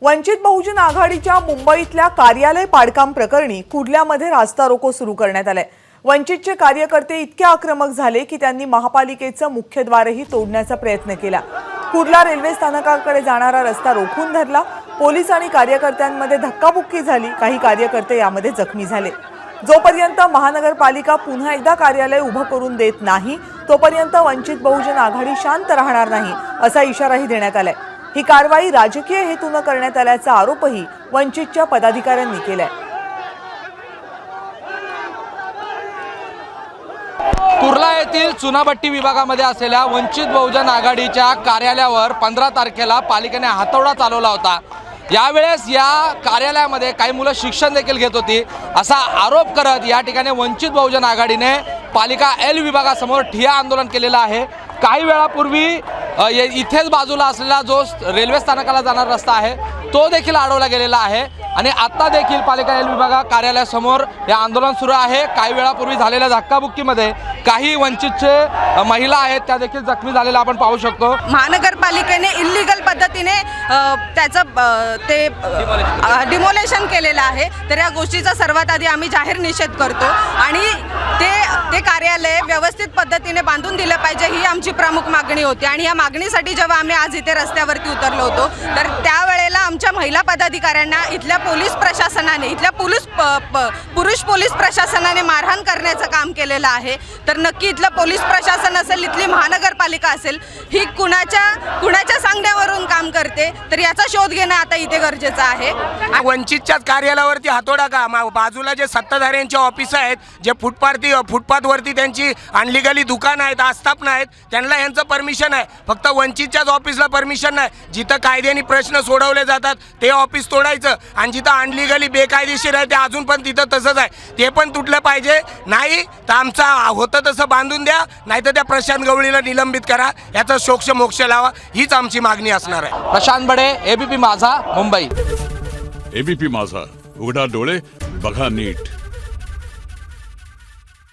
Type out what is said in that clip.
वंचित बहुजन आघाडीच्या मुंबईतल्या कार्यालय पाडकाम प्रकरणी कुर्ल्यामध्ये रास्ता रोको सुरू करण्यात आलाय। वंचितचे कार्यकर्ते इतके आक्रमक झाले की त्यांनी महापालिकेचं मुख्यद्वारही तोडण्याचा प्रयत्न केला। कुर्ला रेल्वे स्थानकाकडे जाणारा रस्ता रोखून धरला। पोलीस आणि कार्यकर्त्यांमध्ये धक्काबुक्की झाली। काही कार्यकर्ते यामध्ये जखमी झाले। जोपर्यंत महानगरपालिका पुन्हा एकदा कार्यालय उभं करून देत नाही तोपर्यंत वंचित बहुजन आघाडी शांत राहणार नाही असा इशाराही देण्यात आलाय। ही कारवाई राजकीय हेतूने करण्यात आल्याचा आरोपही वंचितच्या पदाधिकाऱ्यांनी केलाय। कुर्ला येथील चुनाभट्टी विभागामध्ये असलेल्या वंचित बहुजन आघाडीच्या कार्यालयावर 15 तारखेला पालिकेने हातोडा चालवला होता। यावेळेस या कार्यालयामध्ये काही मुलं शिक्षण देखील घेत होती असा आरोप करत या ठिकाणी वंचित बहुजन आघाडीने पालिका एल विभागासमोर ठिय्या आंदोलन केलेलं आहे। काही वेळापूर्वी इथेच बाजूला असलेला जो रेल्वे स्थानकाला जाणारा रस्ता आहे तो देखील अडवला गेलेला आहे आणि आता देखील पालिका एल विभाग कार्यालयासमोर हे आंदोलन सुरू आहे। काही वेळापूर्वी झालेल्या धक्काबुक्कीमध्ये काही वंचितचे महिला आहेत त्या देखील जखमी झालेल्या आपण पाहू शकतो। महानगरपालिकेने इल्लीगल पद्धतीने त्याचं ते डिमोलेशन केलेलं आहे, तर या गोष्टीचा सर्वात आधी आम्ही जाहीर निषेध करतो आणि ते कार्यालय व्यवस्थित पद्धतीने बांधून दिलं पाहिजे ही आमची प्रमुख मागणी होती। आणि या मागणीसाठी जेव्हा आम्ही आज इथे रस्त्यावरती उतरलो होतो तर त्यावेळेला आमच्या महिला पदाधिकाऱ्यांना इथल्या पोलीस प्रशासनाने पुरुष पोलीस प्रशासनाने मारहाण करण्याचं काम केलेलं आहे। तर नक्की इथलं पोलीस प्रशासन असेल, इथली महानगरपालिका असेल, ही कुणाच्या सांगण्यावरून काम करते, तर याचा शोध घेणं आता इथे गरजेचं आहे। वंचितच्याच कार्यालयावरती हातोडा का? बाजूला जे सत्ताधाऱ्यांचे ऑफिस आहेत, जे फुटपाथवरती त्यांची अनलिगली दुकानं आहेत, आस्थापना आहेत, त्यांना यांचं परमिशन आहे। फक्त वंचितच्याच ऑफिसला परमिशन नाही। जिथं कायद्याने प्रश्न सोडवले जातात ते ऑफिस तोडायचं आणि जिथं अनलिगली बेकायदेशीर आहे ते अजून पण तिथं तसंच आहे, ते पण तुटलं पाहिजे। नाही तर आमचा होतं तसं बांधून द्या, नाहीतर त्या प्रशांत गवळीला निलंबित करा, याचा शोक्ष मोक्ष लावा, हीच आमची मागणी असणार आहे। प्रशांत बडे, एबीपी माझा, मुंबई। एबीपी माझा, उघडा डोळे बघा नीट।